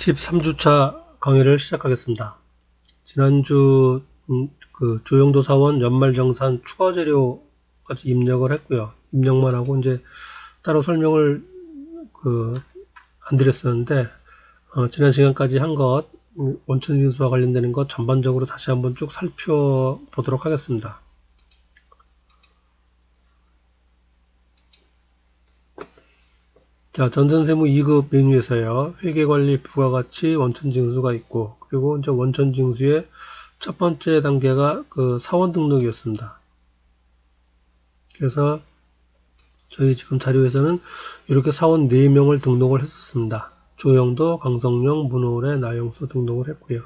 13주차 강의를 시작하겠습니다. 지난주 그 조영도 사원 연말정산 추가 재료까지 입력을 했고요. 입력만 하고 이제 따로 설명을 안 드렸었는데 지난 시간까지 한 것 원천징수와 관련되는 것 전반적으로 다시 한번 쭉 살펴보도록 하겠습니다. 자, 전산세무 2급 메뉴에서요. 회계관리 부가가치 원천징수가 있고, 그리고 이제 원천징수의 첫 번째 단계가 그 사원 등록이었습니다. 그래서 저희 지금 자료에서는 이렇게 사원 4명을 등록을 했었습니다. 조영도, 강성용, 문호래, 나영수 등록을 했고요.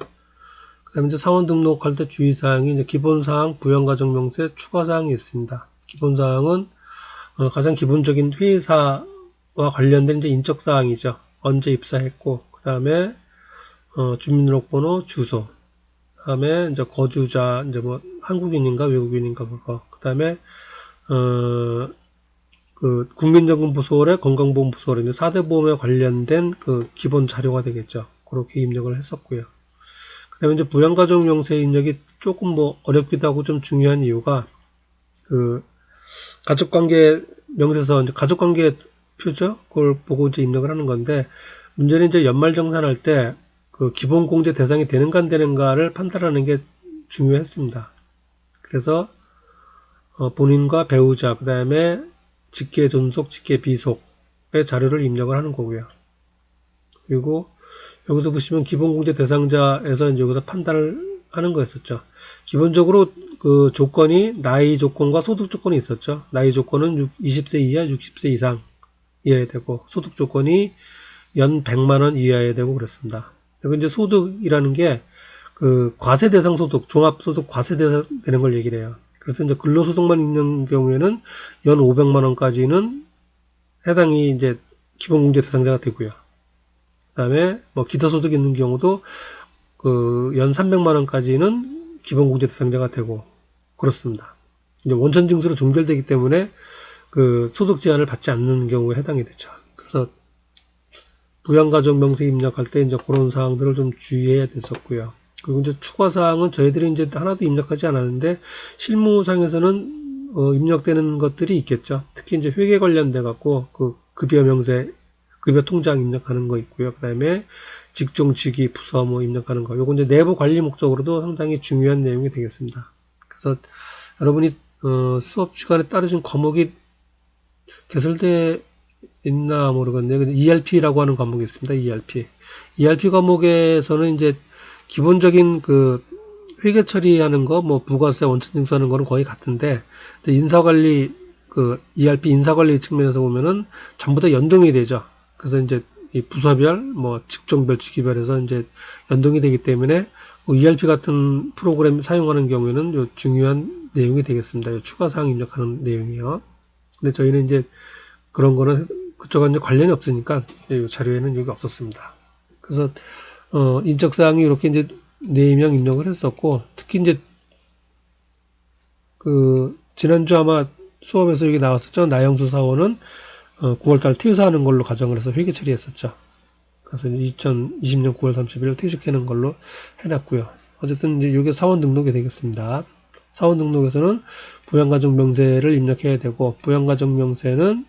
그 다음에 이제 사원 등록할 때 주의사항이 이제 기본사항, 부양가정명세, 추가사항이 있습니다. 기본사항은 가장 기본적인 회사와 관련된 이제 인적사항이죠. 언제 입사했고, 그 다음에 주민등록번호, 주소, 그 다음에 이제 거주자, 이제 뭐 한국인인가 외국인인가 그거, 그 다음에 그 국민연금보수월에 건강보험보수월에 이제 4대 보험에 관련된 그 기본 자료가 되겠죠. 그렇게 입력을 했었고요. 그 다음에 이제 부양가정명세 입력이 조금 뭐 어렵기도 하고 좀 중요한 이유가 그 가족관계 명세서 이제 가족관계 표죠. 그걸 보고 이제 입력을 하는 건데, 문제는 이제 연말정산할 때 그 기본공제 대상이 되는가 안 되는가를 판단하는 게 중요했습니다. 그래서 본인과 배우자, 그 다음에 직계 존속, 직계 비속의 자료를 입력을 하는 거고요. 그리고 여기서 보시면 기본공제 대상자에서 이제 여기서 판단을 하는 거였었죠. 기본적으로 그 조건이 나이 조건과 소득 조건이 있었죠. 나이 조건은 20세 이하, 60세 이상 이하야 되고, 소득 조건이 연 100만원 이하야 되고 그랬습니다. 여기 이제 소득이라는 게 그 과세 대상 소득, 종합소득 과세 대상 되는 걸 얘기를 해요. 그래서 이제 근로소득만 있는 경우에는 연 500만원까지는 해당이 이제 기본공제 대상자가 되고요. 그 다음에 뭐 기타 소득이 있는 경우도 그 연 300만원까지는 기본공제 대상자가 되고 그렇습니다. 이제 원천징수로 종결되기 때문에 그 소득 제한을 받지 않는 경우에 해당이 되죠. 그래서 부양가정명세 입력할 때 이제 그런 사항들을 좀 주의해야 됐었고요. 그리고 이제 추가 사항은 저희들이 이제 하나도 입력하지 않았는데 실무상에서는 입력되는 것들이 있겠죠. 특히 이제 회계 관련돼 갖고 그 급여 명세, 급여 통장 입력하는 거 있고요. 그다음에 직종, 직위, 부서 뭐 입력하는 거. 요거 이제 내부 관리 목적으로도 상당히 중요한 내용이 되겠습니다. 그래서 여러분이 수업 시간에 따르신 과목이 개설돼 있나 모르겠네요. ERP라고 하는 과목이 있습니다. ERP 과목에서는 이제 기본적인 그 회계 처리하는 거, 뭐 부가세 원천징수하는 거는 거의 같은데, 인사관리 그 ERP 인사관리 측면에서 보면은 전부 다 연동이 되죠. 그래서 이제 이 부서별, 뭐 직종별, 직위별에서 이제 연동이 되기 때문에 ERP 같은 프로그램 사용하는 경우에는 요 중요한 내용이 되겠습니다. 요 추가사항 입력하는 내용이요. 근데 저희는 이제 그런 거는 그쪽과 이제 관련이 없으니까 이 자료에는 여기 없었습니다. 그래서 인적사항이 이렇게 이제 4명 입력을 했었고, 특히 이제 그 지난주 아마 수업에서 여기 나왔었죠. 나영수 사원은 9월달 퇴사하는 걸로 가정을 해서 회계 처리했었죠. 그래서 2020년 9월 30일 퇴직하는 걸로 해놨고요. 어쨌든 이제 이게 사원 등록이 되겠습니다. 사원 등록에서는 부양가정명세를 입력해야 되고, 부양가정명세는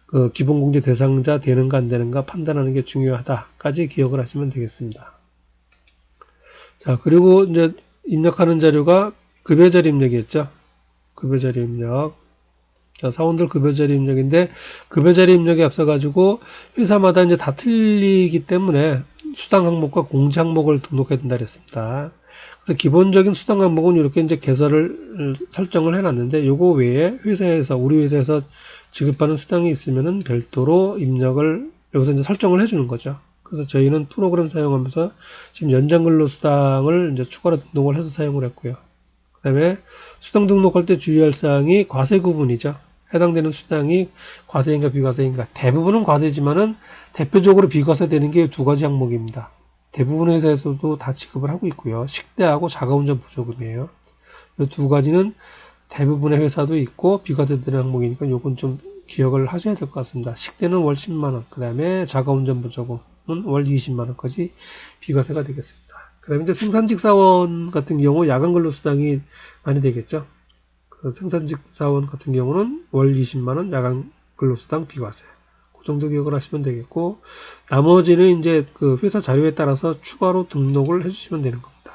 그 기본공제 대상자 되는가 안 되는가 판단하는 게 중요하다까지 기억을 하시면 되겠습니다. 자, 그리고 이제 입력하는 자료가 급여자료 입력이었죠. 급여자료 입력. 자, 사원들 급여자료 입력인데, 급여자료 입력에 앞서가지고 회사마다 이제 다 틀리기 때문에 수당 항목과 공제 항목을 등록해야 된다 그랬습니다. 그래서 기본적인 수당 항목은 이렇게 이제 개설을 설정을 해놨는데, 요거 외에 회사에서, 우리 회사에서 지급하는 수당이 있으면은 별도로 입력을 여기서 이제 설정을 해주는 거죠. 그래서 저희는 프로그램 사용하면서 지금 연장근로 수당을 이제 추가로 등록을 해서 사용을 했고요. 그 다음에 수당 등록할 때 주의할 사항이 과세 구분이죠. 해당되는 수당이 과세인가 비과세인가. 대부분은 과세지만은 대표적으로 비과세 되는 게 2가지 항목입니다. 대부분 회사에서도 다 지급을 하고 있고요. 식대하고 자가운전 보조금이에요. 이 2가지는 대부분의 회사도 있고 비과세되는 항목이니까 요건 좀 기억을 하셔야 될 것 같습니다. 식대는 월 10만원, 그 다음에 자가운전 보조금, 월 20만 원까지 비과세가 되겠습니다. 그 다음에 이제 생산직 사원 같은 경우 야간 근로수당이 많이 되겠죠. 그 생산직 사원 같은 경우는 월 20만 원 야간 근로수당 비과세. 그 정도 기억을 하시면 되겠고, 나머지는 이제 그 회사 자료에 따라서 추가로 등록을 해주시면 되는 겁니다.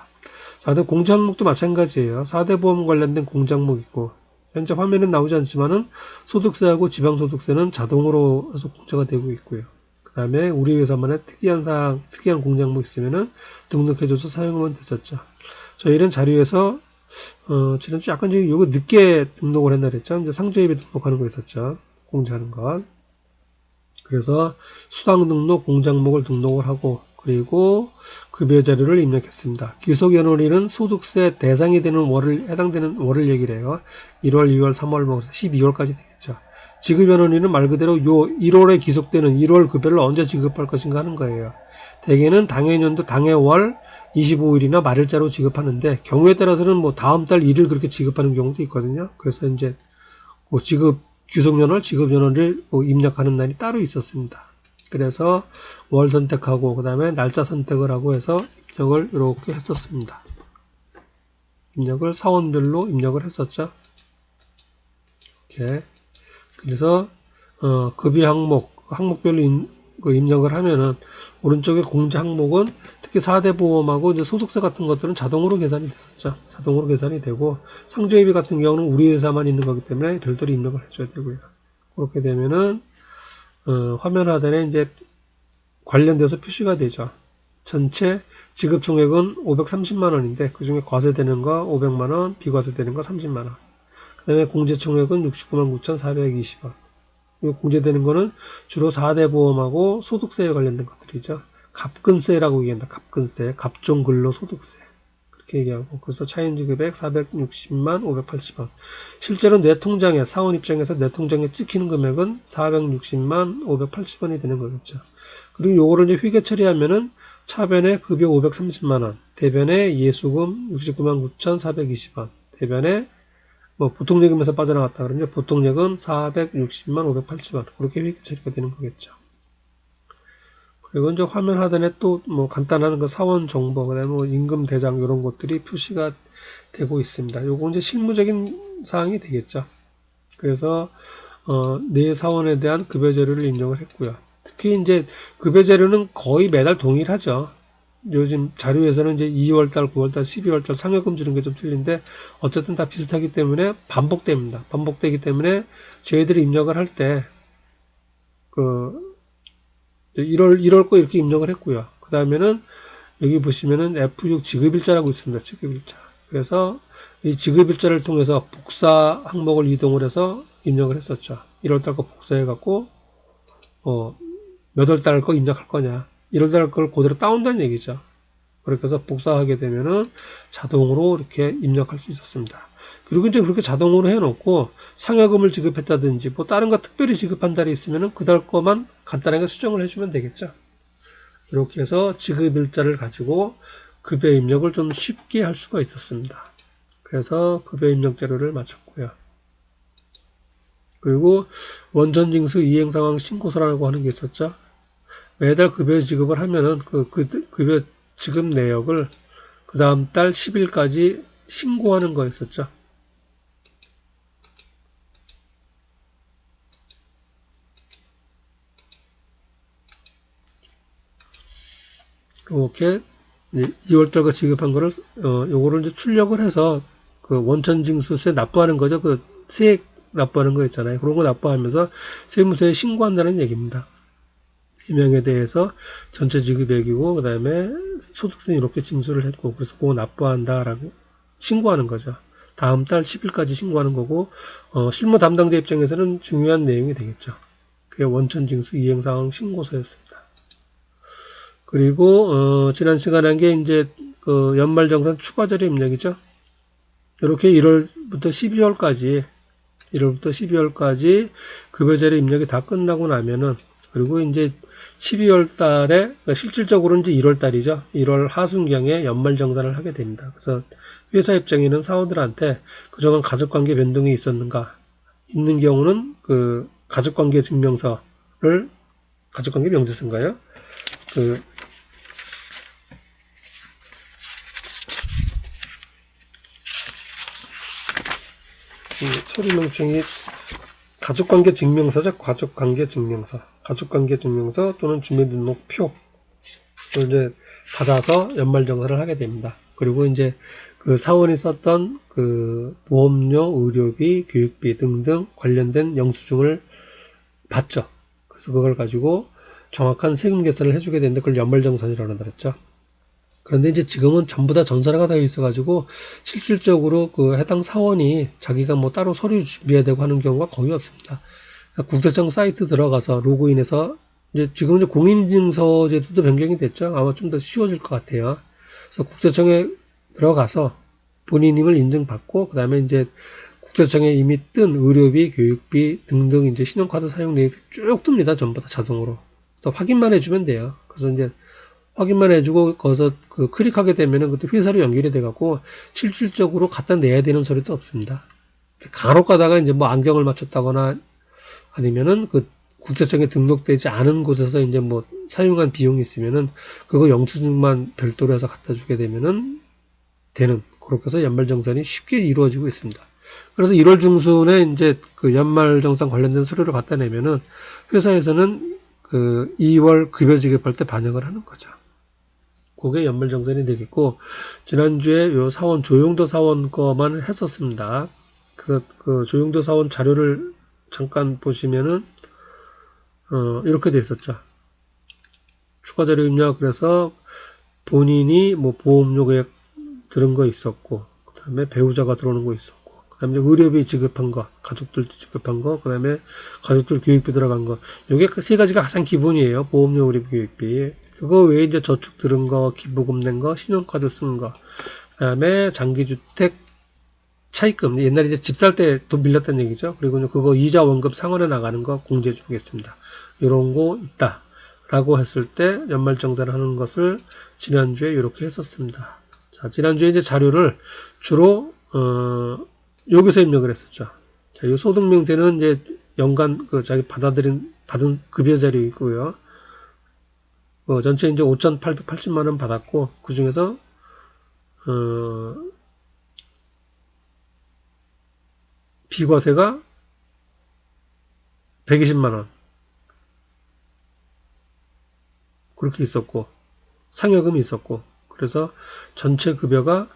자, 근데 공제 항목도 마찬가지예요. 4대 보험 관련된 공제 항목 있고, 현재 화면은 나오지 않지만은 소득세하고 지방소득세는 자동으로 해서 공제가 되고 있고요. 그 다음에 우리 회사만의 특이한 사항, 특이한 공제 항목 있으면은 등록해줘서 사용하면 됐었죠. 저희는 자료에서 지난주 약간 좀 요거 늦게 등록을 했나 그랬죠. 이제 상조입에 등록하는 거 있었죠. 공제하는 것. 그래서 수당 등록, 공제 항목을 등록을 하고, 그리고 급여 자료를 입력했습니다. 귀속연월일은 소득세 대상이 되는 월을, 해당되는 월을 얘기를 해요. 1월, 2월, 3월, 뭐 12월까지 되겠죠. 지급연월일은 말 그대로 요 1월에 귀속되는 1월 급여를 언제 지급할 것인가 하는 거예요. 대개는 당해년도 당해월 25일이나 말일자로 지급하는데, 경우에 따라서는 뭐 다음 달 1일 그렇게 지급하는 경우도 있거든요. 그래서 이제 그 귀속연월, 지급연월을 입력하는 날이 따로 있었습니다. 그래서 월 선택하고 그 다음에 날짜 선택을 하고 해서 입력을 이렇게 했었습니다. 입력을 사원별로 입력을 했었죠. 이렇게. 그래서 급여 항목별로 입력을 하면은 오른쪽에 공제 항목은 특히 4대 보험하고 이제 소득세 같은 것들은 자동으로 계산이 됐었죠. 자동으로 계산이 되고, 상조회비 같은 경우는 우리 회사만 있는 거기 때문에 별도로 입력을 해줘야 되고요. 그렇게 되면은 화면 하단에 이제 관련돼서 표시가 되죠. 전체 지급 총액은 530만 원인데 그 중에 과세되는 거 500만 원, 비과세되는 거 30만 원. 그 다음에 공제 총액은 69만 9,420원. 공제되는 거는 주로 4대 보험하고 소득세에 관련된 것들이죠. 갑근세라고 얘기한다. 갑근세, 갑종근로소득세. 그렇게 얘기하고, 그래서 차인지급액 460만 580원. 실제로 내 통장에, 사원 입장에서 내 통장에 찍히는 금액은 460만 580원이 되는 거겠죠. 그리고 요거를 이제 회계 처리하면은 차변에 급여 530만원, 대변에 예수금 69만 9,420원, 대변에 뭐 보통예금에서 빠져나갔다 그러면 보통예금 460만 580원. 그렇게 회계 처리가 되는 거겠죠. 그리고 이제 화면 하단에 또 뭐 간단한 그 사원 정보, 그다음에 뭐 임금 대장 이런 것들이 표시가 되고 있습니다. 요거 이제 실무적인 사항이 되겠죠. 그래서 내 사원에 대한 급여 자료를 입력을 했고요. 특히 이제 급여 자료는 거의 매달 동일하죠. 요즘 자료에서는 이제 2월달, 9월달, 12월달 상여금 주는 게 좀 틀린데 어쨌든 다 비슷하기 때문에 반복됩니다. 반복되기 때문에 저희들이 입력을 할 때 1월 거 이렇게 입력을 했고요. 그 다음에는 여기 보시면은 F6 지급일자라고 있습니다. 지급일자. 그래서 이 지급일자를 통해서 복사 항목을 이동을 해서 입력을 했었죠. 1월달 거 복사해갖고 몇 월달 거 입력할 거냐. 1월달 걸 그대로 따온다는 얘기죠. 그렇게 해서 복사하게 되면은 자동으로 이렇게 입력할 수 있었습니다. 그리고 이제 그렇게 자동으로 해놓고 상여금을 지급했다든지 뭐 다른 거 특별히 지급한 달이 있으면은 그달 거만 간단하게 수정을 해주면 되겠죠. 이렇게 해서 지급일자를 가지고 급여 입력을 좀 쉽게 할 수가 있었습니다. 그래서 급여 입력 자료를 마쳤고요. 그리고 원천징수 이행상황 신고서라고 하는 게 있었죠. 매달 급여 지급을 하면은 그 급여 지급 내역을 그 다음 달 10일까지 신고하는 거였었죠. 이렇게 2월달과 지급한 거를 요거를 이제 출력을 해서 그 원천징수세 납부하는 거죠. 그 세액 납부하는 거 있잖아요. 그런 거 납부하면서 세무서에 신고한다는 얘기입니다. 비명에 대해서 전체 지급액이고 그 다음에 소득세는 이렇게 징수를 했고 그래서 그거 납부한다라고 신고하는 거죠. 다음 달 10일까지 신고하는 거고 실무 담당자 입장에서는 중요한 내용이 되겠죠. 그게 원천징수 이행상황 신고서였습니다. 그리고 지난 시간에 한 게 이제 그 연말정산 추가자료 입력이죠. 이렇게 1월부터 12월까지 급여자료 입력이 다 끝나고 나면은 그리고 이제 12월 달에 그러니까 실질적으로는 이제 1월 달이죠. 1월 하순경에 연말정산을 하게 됩니다. 그래서 회사 입장에는 사원들한테 그동안 가족관계 변동이 있었는가 있는 경우는 그 가족관계 증명서를 가족관계 명세서인가요? 그 처리 명칭이 가족관계 증명서죠. 가족관계 증명서. 가족관계 증명서 또는 주민등록표. 이제 받아서 연말정산을 하게 됩니다. 그리고 이제 그 사원이 썼던 그 보험료, 의료비, 교육비 등등 관련된 영수증을 받죠. 그래서 그걸 가지고 정확한 세금 계산을 해주게 되는데 그걸 연말정산이라고 그랬죠. 그런데 이제 지금은 전부 다 전산화가 되어 있어가지고 실질적으로 그 해당 사원이 자기가 뭐 따로 서류 준비해야 되고 하는 경우가 거의 없습니다. 국세청 사이트 들어가서 로그인해서 이제 지금 이제 공인인증서 제도도 변경이 됐죠. 아마 좀 더 쉬워질 것 같아요. 그래서 국세청에 들어가서 본인임을 인증받고 그 다음에 이제 국세청에 이미 뜬 의료비, 교육비 등등 이제 신용카드 사용 내역이 쭉 뜹니다. 전부 다 자동으로. 그래서 확인만 해주면 돼요. 그래서 이제 확인만 해주고 거기서 그 클릭하게 되면은 그때 회사로 연결이 돼갖고 실질적으로 갖다 내야 되는 소리도 없습니다. 간혹 가다가 이제 뭐 안경을 맞췄다거나 아니면은 그 국세청에 등록되지 않은 곳에서 이제 뭐 사용한 비용이 있으면은 그거 영수증만 별도로 해서 갖다 주게 되면은 되는 그렇게 해서 연말정산이 쉽게 이루어지고 있습니다. 그래서 1월 중순에 이제 그 연말정산 관련된 서류를 갖다 내면은 회사에서는 그 2월 급여 지급할 때 반영을 하는 거죠. 그게 연말정산이 되겠고 지난주에 요 사원 조용도 사원 거만 했었습니다. 그래서 그 조용도 사원 자료를 잠깐 보시면은 이렇게 돼 있었죠. 추가 자료 입력 그래서 본인이 뭐 보험료 계획 들은 거 있었고 그 다음에 배우자가 들어오는 거 있었고 그 다음에 의료비 지급한 거 가족들 지급한 거 그 다음에 가족들 교육비 들어간 거 요게 세 가지가 가장 기본이에요. 보험료 의료비 교육비 그거 외에 이제 저축 들은 거 기부금 낸 거 신용카드 쓴 거 그 다음에 장기주택 차입금 옛날에 이제 집 살 때 돈 빌렸다는 얘기죠. 그리고 그거 이자 원금 상환해 나가는 거 공제 주겠습니다. 이런 거 있다 라고 했을 때 연말정산을 하는 것을 지난주에 이렇게 했었습니다. 자, 지난주에 이제 자료를 주로 여기서 입력을 했었죠. 자, 이 소득명세는 이제 연간 그 자기 받은 급여 자료이고요. 전체 이제 5,880만 원 받았고 그 중에서 비과세가 120만 원 그렇게 있었고 상여금이 있었고 그래서 전체 급여가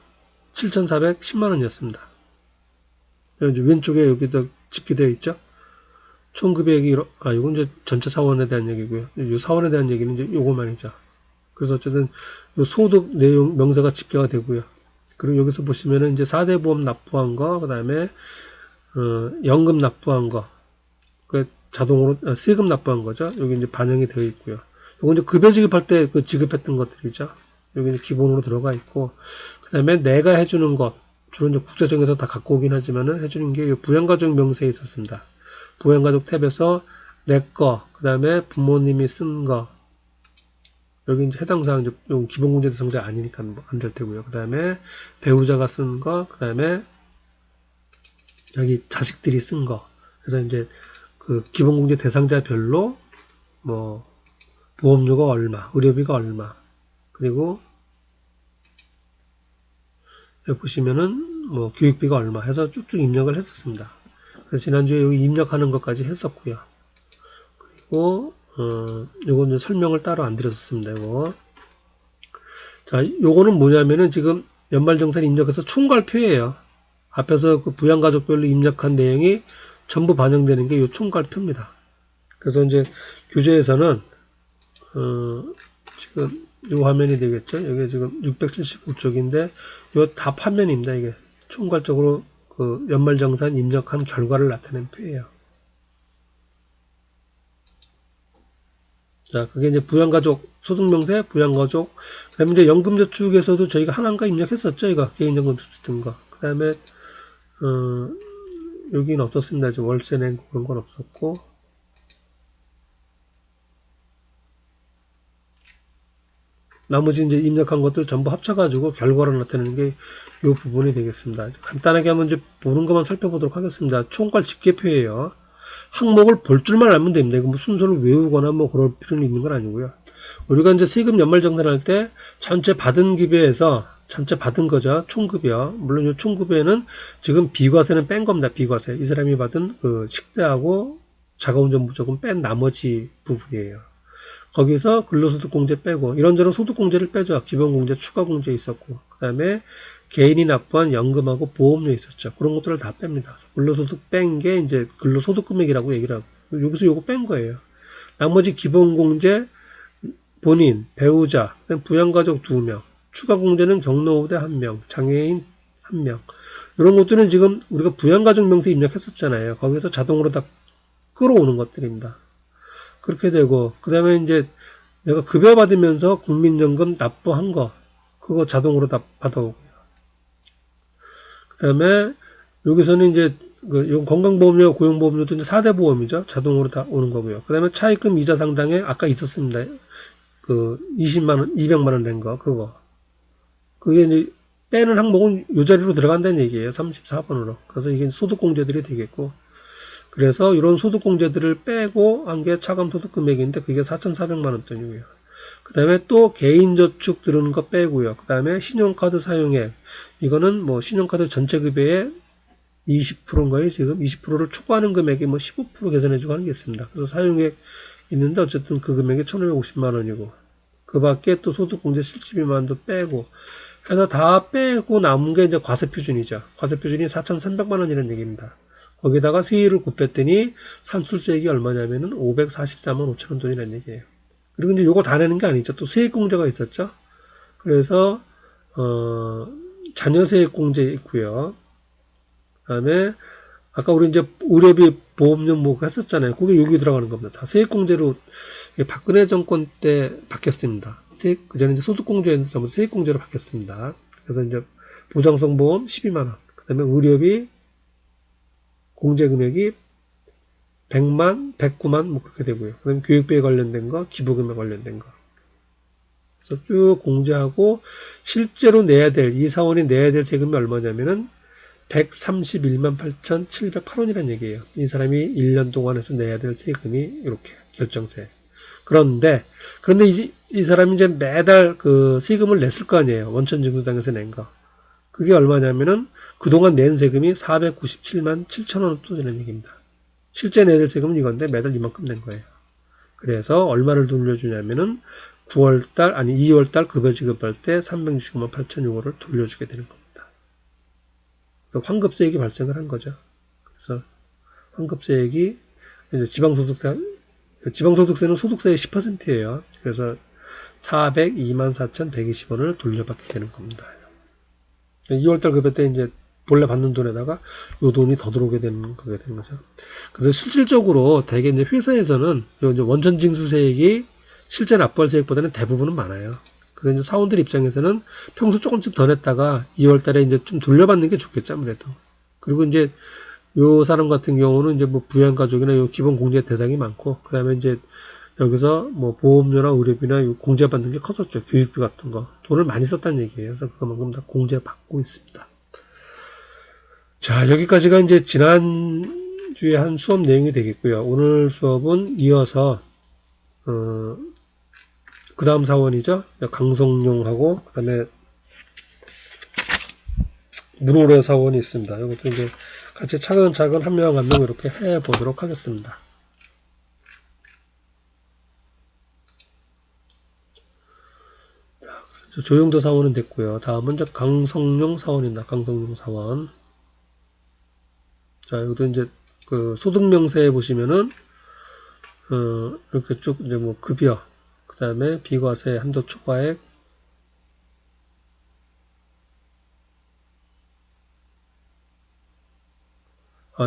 7,410만 원이었습니다. 왼쪽에 여기도 집계되어 있죠. 총 금액이 이건 이제 전체 사원에 대한 얘기고요. 이 사원에 대한 얘기는 이제 요거만이죠. 그래서 어쨌든 요 소득 내용 명세가 집계가 되고요. 그리고 여기서 보시면은 이제 4대 보험 납부한 거, 그다음에 연금 납부한 거, 그 자동으로 세금 납부한 거죠. 여기 이제 반영이 되어 있고요. 요거 이제 급여 지급할 때 그 지급했던 것들이죠. 여기 이제 기본으로 들어가 있고, 그다음에 내가 해주는 것, 주로 이제 국세청에서 다 갖고 오긴 하지만은 해주는 게 부양가족 명세에 있었습니다. 부양가족 탭에서 내 거, 그다음에 부모님이 쓴 거, 여기 이제 해당 사항, 기본공제 대상자 아니니까 안 될 테고요. 그다음에 배우자가 쓴 거, 그다음에 여기 자식들이 쓴 거. 그래서 이제 그 기본공제 대상자별로 뭐 보험료가 얼마, 의료비가 얼마, 그리고 여기 보시면은 뭐 교육비가 얼마 해서 쭉쭉 입력을 했었습니다. 그래서 지난주에 여기 입력하는 것까지 했었고요. 그리고 요건 이제 설명을 따로 안 드렸습니다. 요거. 자, 요거는 뭐냐면은 지금 연말정산 입력해서 총괄표예요. 앞에서 그 부양가족별로 입력한 내용이 전부 반영되는 게 요 총괄표입니다. 그래서 이제 교재에서는 지금 요 화면이 되겠죠. 여기 지금 675쪽인데 요 다 판면입니다. 이게 총괄적으로 그 연말정산 입력한 결과를 나타낸 표예요. 자, 그게 이제 부양가족, 소득명세, 부양가족, 그 다음에 이제 연금저축에서도 저희가 하나인가 입력했었죠. 이거 개인연금저축 등 거. 그 다음에, 여기는 없었습니다. 이제 월세 낸 그런 건 없었고. 나머지 이제 입력한 것들 전부 합쳐가지고 결과를 나타내는 게 이 부분이 되겠습니다. 간단하게 한번 이제 보는 것만 살펴보도록 하겠습니다. 총괄 집계표예요. 항목을 볼 줄만 알면 됩니다. 이거 뭐 순서를 외우거나 뭐 그럴 필요는 있는 건 아니고요. 우리가 이제 세금 연말정산할 때 전체 받은 급여에서 전체 받은 거죠. 총급여. 물론 이 총급여는 지금 비과세는 뺀 겁니다. 비과세. 이 사람이 받은 그 식대하고 자가운전부조금 뺀 나머지 부분이에요. 거기서 근로소득공제 빼고 이런저런 소득공제를 빼죠. 기본공제, 추가공제 있었고 그 다음에 개인이 납부한 연금하고 보험료 있었죠. 그런 것들을 다 뺍니다. 근로소득 뺀 게 이제 근로소득금액이라고 얘기를 하고 여기서 요거 뺀 거예요. 나머지 기본공제, 본인, 배우자, 부양가족 2명, 추가공제는 경로우대 1명, 장애인 1명 이런 것들은 지금 우리가 부양가족 명세 입력했었잖아요. 거기서 자동으로 다 끌어오는 것들입니다. 그렇게 되고 그 다음에 이제 내가 급여 받으면서 국민연금 납부한 거 그거 자동으로 다 받아오고요. 그 다음에 여기서는 이제 요 건강보험료, 고용보험료도 이제 4대 보험이죠. 자동으로 다 오는 거고요. 그 다음에 차입금 이자 상당에 아까 있었습니다. 그 20만원, 200만원 낸 거, 그거. 그게 이제 빼는 항목은 요 자리로 들어간다는 얘기예요. 34번으로. 그래서 이게 소득공제들이 되겠고. 그래서 이런 소득공제들을 빼고 한 게 차감소득금액인데 그게 4,400만원 돈이고요. 그 다음에 또 개인저축 들어오는 거 빼고요. 그 다음에 신용카드 사용액. 이거는 뭐 신용카드 전체 급여의 20%인 거예요. 지금 20%를 초과하는 금액이 뭐 15% 계산해주고 하는 게 있습니다. 그래서 사용액 있는데 어쨌든 그 금액이 1,550만원이고 그 밖에 또 소득공제 72만원도 빼고 해서 다 빼고 남은 게 이제 과세표준이죠. 과세표준이 4,300만원이라는 얘기입니다. 거기다가 세율을 곱했더니 산출세액이 얼마냐면은 544만 5천원 돈이라는 얘기예요. 그리고 이제 요거 다 내는 게 아니죠. 또 세액공제가 있었죠. 그래서 자녀세액공제 있고요. 그다음에 아까 우리 이제 의료비 보험료 뭐 했었잖아요. 그게 여기 들어가는 겁니다. 다 세액공제로 박근혜 정권 때 바뀌었습니다. 그전에 이제 소득공제였는데 전부 세액공제로 바뀌었습니다. 그래서 이제 보장성 보험 12만 원, 그다음에 의료비 공제 금액이 100만, 109만 뭐 그렇게 되고요. 그다음에 교육비에 관련된 거, 기부금에 관련된 거. 그래서 쭉 공제하고 실제로 내야 될 이 사원이 내야 될 세금이 얼마냐면은 131만 8,708원이라는 얘기예요. 이 사람이 1년 동안 해서 내야 될 세금이 이렇게 결정세. 그런데 이 사람이 이제 매달 그 세금을 냈을 거 아니에요. 원천징수당에서 낸 거. 그게 얼마냐면은 그동안 낸 세금이 497만 7천원 또 되는 얘기입니다. 실제 내야 될 세금은 이건데 매달 이만큼 낸 거예요. 그래서 얼마를 돌려주냐면은 2월달 급여 지급할 때 369만 8,006원을 돌려주게 되는 겁니다. 그래서 환급세액이 발생을 한 거죠. 그래서 환급세액이 이제 지방소득세는 소득세의 10%예요. 그래서 402만 4,120원을 돌려받게 되는 겁니다. 2월달 급여 때 이제 본래 받는 돈에다가 요 돈이 더 들어오게 되는 거게 되는 거죠. 그래서 실질적으로 대개 이제 회사에서는 요 이제 원천징수세액이 실제 납부할 세액보다는 대부분은 많아요. 그래서 이제 사원들 입장에서는 평소 조금씩 더 냈다가 2월 달에 이제 좀 돌려받는 게 좋겠죠, 아무래도. 그리고 이제 요 사람 같은 경우는 이제 뭐 부양가족이나 요 기본 공제 대상이 많고, 그 다음에 이제 여기서 뭐 보험료나 의료비나 요 공제받는 게 컸었죠. 교육비 같은 거. 돈을 많이 썼다는 얘기예요. 그래서 그만큼 다 공제받고 있습니다. 자, 여기까지가 이제 지난주에 한 수업 내용이 되겠고요. 오늘 수업은 이어서, 그 다음 사원이죠. 강성용하고, 그 다음에 문호래 사원이 있습니다. 이것도 이제 같이 차근차근 한 명 한 명 이렇게 해 보도록 하겠습니다. 조용도 사원은 됐고요. 다음은 이제 강성용 사원입니다. 강성용 사원. 자, 이것도 이제 그 소득명세에 보시면은, 이렇게 쭉 이제 뭐 급여, 그 다음에 비과세 한도 초과액,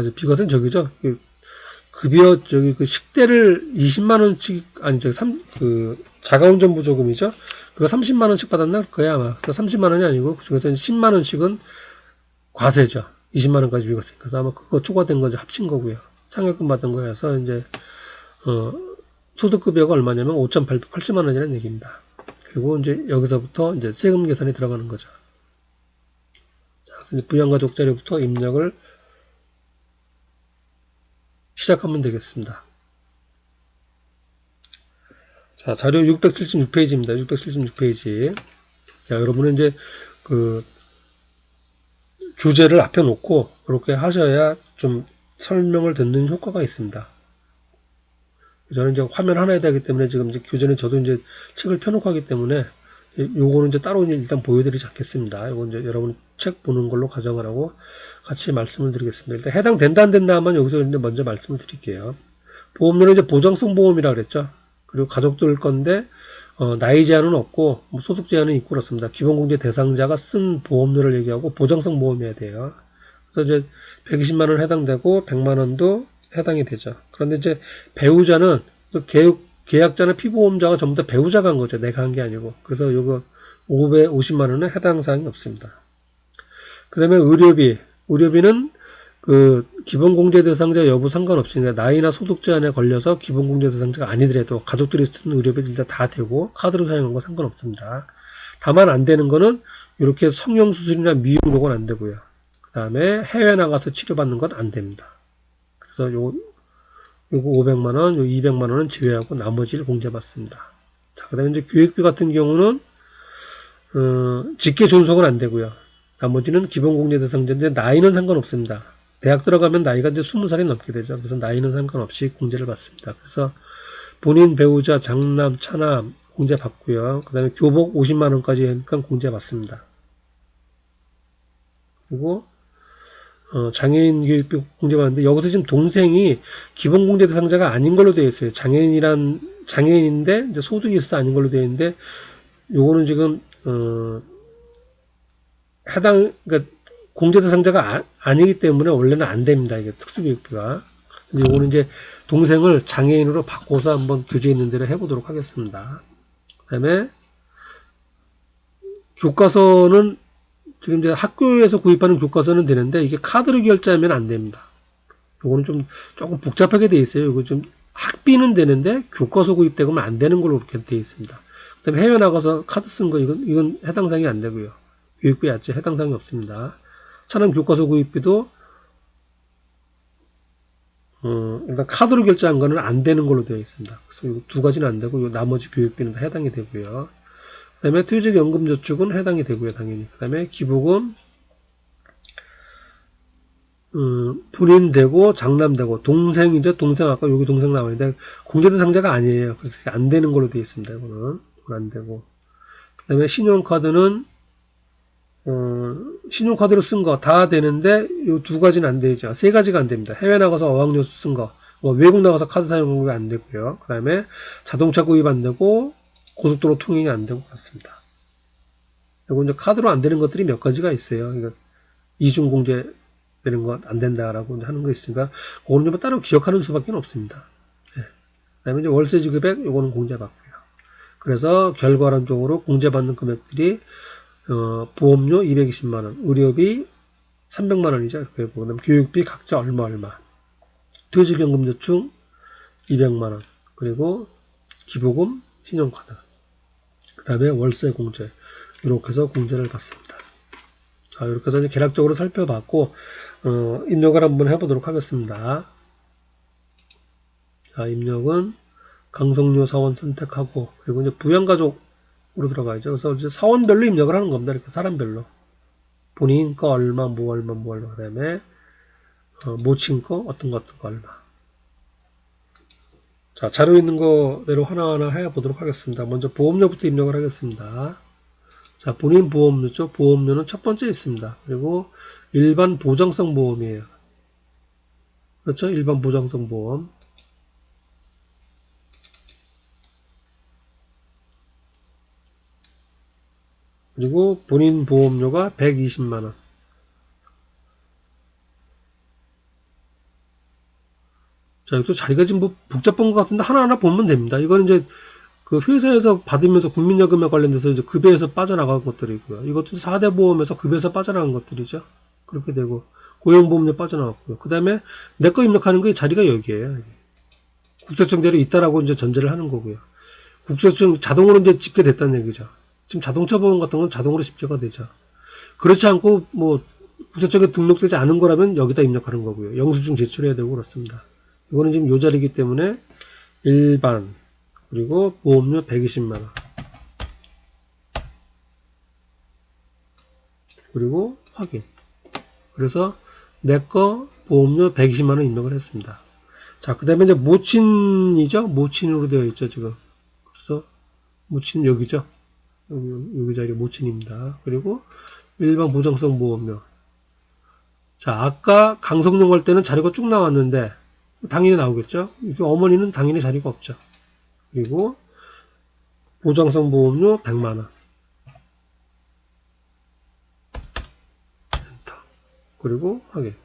이제 비과세는 저기죠. 급여, 그 식대를 20만원씩, 아니, 자가운전 보조금이죠. 그거 30만원씩 받았나? 그거야, 아마. 그래서 30만원이 아니고, 그중에서 10만원씩은 과세죠. 20만원까지 비과세. 그래서 아마 그거 초과된 거 이제 합친 거고요. 상여금 받은 거여서, 이제, 소득급여가 얼마냐면 5,880만원이라는 얘기입니다. 그리고 이제 여기서부터 이제 세금 계산이 들어가는 거죠. 자, 그래서 이제 부양가족 자료부터 입력을 시작하면 되겠습니다. 자, 자료 676페이지입니다. 676페이지. 자, 여러분은 이제 그 교재를 앞에 놓고 이렇게 하셔야 좀 설명을 듣는 효과가 있습니다. 저는 이제 화면 하나에 되기 때문에 지금 이제 교재는 저도 이제 책을 펴놓고 하기 때문에 요거는 이제 따로 일단 보여드리지 않겠습니다. 요건 이제 여러분 책 보는 걸로 가정을 하고 같이 말씀을 드리겠습니다. 일단 해당된다 안 된다만 여기서 이제 먼저 말씀을 드릴게요. 보험료는 이제 보장성 보험이라 그랬죠. 그리고 가족들 건데 나이 제한은 없고 뭐 소득 제한은 있고 그렇습니다. 기본공제 대상자가 쓴 보험료를 얘기하고 보장성 보험이어야 돼요. 그래서 이제 120만 원 해당되고 100만 원도 해당이 되죠. 그런데 이제 배우자는 계약자나 피보험자가 전부 다 배우자가 한 거죠. 내가 한 게 아니고. 그래서 요거 550만 원은 해당 사항이 없습니다. 그 다음에 의료비는 그 기본공제 대상자 여부 상관없이 나이나 소득 제한에 걸려서 기본공제 대상자가 아니더라도 가족들이 쓰는 의료비 일단 다 되고 카드로 사용한 거 상관없습니다. 다만 안 되는 거는 이렇게 성형수술이나 미용 요건 안 되고요. 그 다음에 해외 나가서 치료받는 건 안 됩니다. 그래서 요거 500만 원, 요 200만 원은 제외하고 나머지를 공제받습니다. 자, 그 다음에 이제 교육비 같은 경우는 직계 존속은 안 되고요. 나머지는 기본공제 대상자인데 나이는 상관없습니다. 대학 들어가면 나이가 이제 20살이 넘게 되죠. 그래서 나이는 상관없이 공제를 받습니다. 그래서 본인, 배우자, 장남, 차남 공제 받고요. 그 다음에 교복 50만 원까지 하니까 공제 받습니다. 그리고 장애인 교육비 공제 받는데 여기서 지금 동생이 기본공제 대상자가 아닌 걸로 되어 있어요. 장애인인데 이제 소득이 있어 아닌 걸로 되어 있는데 요거는 지금 그러니까 공제 대상자가 아니기 때문에 원래는 안 됩니다. 이게 특수교육비가. 근데 요거는 이제 동생을 장애인으로 바꿔서 한번 교재에 있는 대로 해보도록 하겠습니다. 그 다음에 교과서는 지금 이제 학교에서 구입하는 교과서는 되는데 이게 카드로 결제하면 안 됩니다. 요거는 조금 복잡하게 돼 있어요. 이거 좀 학비는 되는데 교과서 구입되면 안 되는 걸로 이렇게 돼 있습니다. 그 다음에 해외 나가서 카드 쓴 거 이건 해당 사항이 안 되고요. 교육비 야채 해당 사항이 없습니다. 차량 교과서 구입비도 일단 카드로 결제한 거는 안 되는 걸로 되어 있습니다. 그래서 이 두 가지는 안 되고 나머지 교육비는 해당이 되고요. 그 다음에 퇴직연금저축은 해당이 되고요, 당연히. 그 다음에 기부금, 본인 되고, 장남 되고, 동생이죠, 동생, 아까 여기 동생 나와 있는데, 공제 대상자가 아니에요. 그래서 안 되는 걸로 되어 있습니다, 이거는. 이건 안 되고. 그 다음에 신용카드는, 신용카드로 쓴 거 다 되는데, 이 두 가지는 안 되죠. 세 가지가 안 됩니다. 해외 나가서 어학연수 쓴 거, 외국 나가서 카드 사용한 거 안 되고요. 그 다음에 자동차 구입 안 되고, 고속도로 통행이 안 되고 그렇습니다. 그리고 이제 카드로 안 되는 것들이 몇 가지가 있어요. 그러니까 이중 공제 되는 거 안 된다라고 하는 거 있으니까 그거는 좀 따로 기억하는 수밖에 없습니다. 네. 그다음에 이제 월세 지급액 요거는 공제받고요. 그래서 결과론적으로 공제받는 금액들이 보험료 220만 원, 의료비 300만 원이죠. 그다음 교육비 각자 얼마, 퇴직연금저축 200만 원, 그리고 기부금, 신용카드. 그 다음에 월세 공제. 이렇게 해서 공제를 받습니다. 자, 이렇게 해서 이제 개략적으로 살펴봤고, 입력을 한번 해보도록 하겠습니다. 자, 입력은 강성료 사원 선택하고, 그리고 이제 부양가족으로 들어가야죠. 그래서 이제 사원별로 입력을 하는 겁니다. 이렇게 사람별로. 본인 거 얼마, 뭐 얼마, 뭐 얼마. 그 다음에, 모친 거, 어떤 거 얼마. 자, 자료 있는 거대로 하나하나 해보도록 하겠습니다. 먼저 보험료부터 입력을 하겠습니다. 자, 본인 보험료죠. 보험료는 첫 번째 있습니다. 그리고 일반 보장성 보험이에요. 그렇죠? 일반 보장성 보험. 그리고 본인 보험료가 120만 원. 자, 이것도 자리가 지금 뭐 복잡한 것 같은데 하나하나 보면 됩니다. 이거는 이제 그 회사에서 받으면서 국민연금에 관련돼서 이제 급여에서 빠져나간 것들이고요. 이것도 4대 보험에서 급여에서 빠져나간 것들이죠. 그렇게 되고, 고용보험료 빠져나왔고요. 그 다음에 내 거 입력하는 거 자리가 여기에요. 국세청 자료 있다라고 이제 전제를 하는 거고요. 국세청 자동으로 이제 집계됐다는 얘기죠. 지금 자동차 보험 같은 건 자동으로 집계가 되죠. 그렇지 않고 뭐 국세청에 등록되지 않은 거라면 여기다 입력하는 거고요. 영수증 제출해야 되고 그렇습니다. 이거는 지금 요 자리이기 때문에 일반, 그리고 보험료 120만원. 그리고 확인. 그래서 내거 보험료 120만원 입력을 했습니다. 자, 그 다음에 이제 모친이죠? 모친으로 되어 있죠, 지금. 그래서 모친 여기죠? 여기 자리 모친입니다. 그리고 일반 보장성 보험료. 자, 아까 강성용 할 때는 자료가 쭉 나왔는데 당연히 나오겠죠? 어머니는 당연히 자리가 없죠. 그리고 보장성 보험료 100만원. 엔터. 그리고 확인.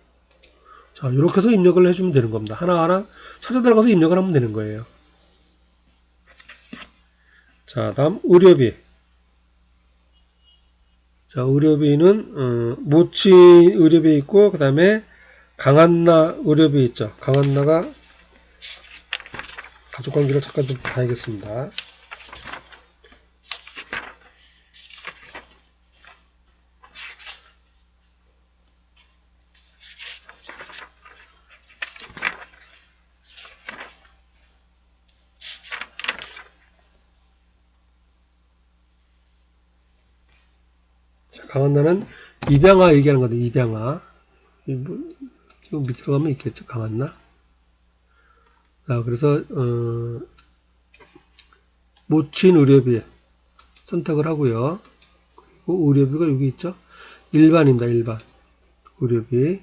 자, 이렇게 해서 입력을 해주면 되는 겁니다. 하나하나 찾아 들어가서 입력을 하면 되는 거예요. 자, 다음 의료비. 자, 의료비는 모친 의료비 있고 그 다음에 강한나 의료비 있죠. 강한나가 가족관계를 잠깐 좀 봐야겠습니다. 강한나는 입양아 얘기하는 건데, 입양아. 이 밑으로 가면 있겠죠, 강한나. 자, 그래서 모친 의료비 선택을 하고요. 그리고 의료비가 여기 있죠. 일반입니다, 일반. 의료비.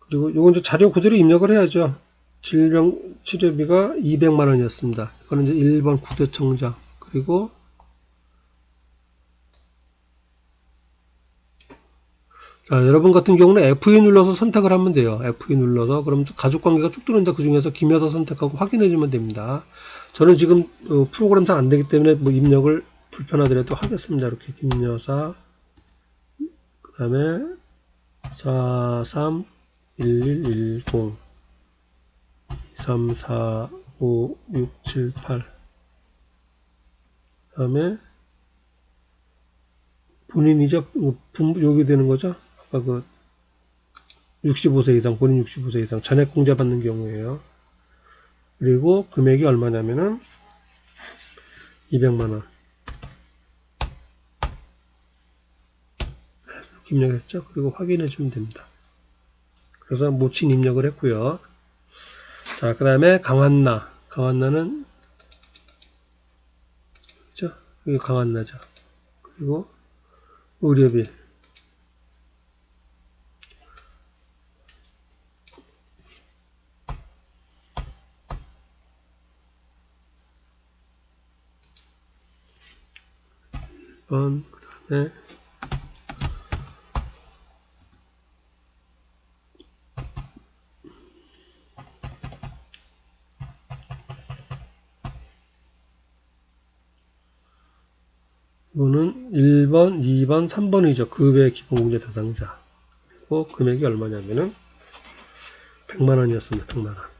그리고 요건 이제 자료 그대로 입력을 해야죠. 질병 치료비가 200만원이었습니다. 이거는 이제 1번 구제청장. 그리고 자, 여러분 같은 경우는 F2 눌러서 선택을 하면 돼요. F2 눌러서. 그럼 가족관계가 쭉 뜨는데 그 중에서 김여사 선택하고 확인해주면 됩니다. 저는 지금 프로그램상 안 되기 때문에 뭐 입력을 불편하더라도 하겠습니다. 이렇게 김여사, 그 다음에 431110 234567 그 다음에 본인이죠. 여기 되는 거죠. 아까 그 65세 이상, 본인 65세 이상 전액 공제 받는 경우에요. 그리고 금액이 얼마냐면은 200만원. 이렇게 입력했죠. 그리고 확인해 주면 됩니다. 그래서 모친 입력을 했고요. 자, 그 다음에 강한나. 강한나는 그죠? 여기 강한나죠. 그리고 의료비. 그 다음에 이거는 1번, 2번, 3번이죠. 그 외 기본공제 대상자. 그리고 금액이 얼마냐면은 100만원이었습니다. 100만원.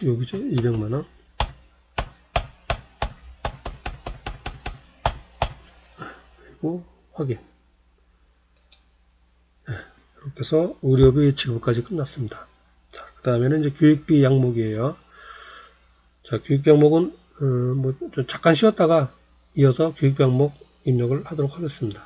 여기죠. 200만원. 그리고 확인. 이렇게 해서 의료비 지급까지 끝났습니다. 자, 그 다음에는 이제 교육비 항목이에요. 자, 교육비 항목은 뭐 좀 잠깐 쉬었다가 이어서 교육비 항목 입력을 하도록 하겠습니다.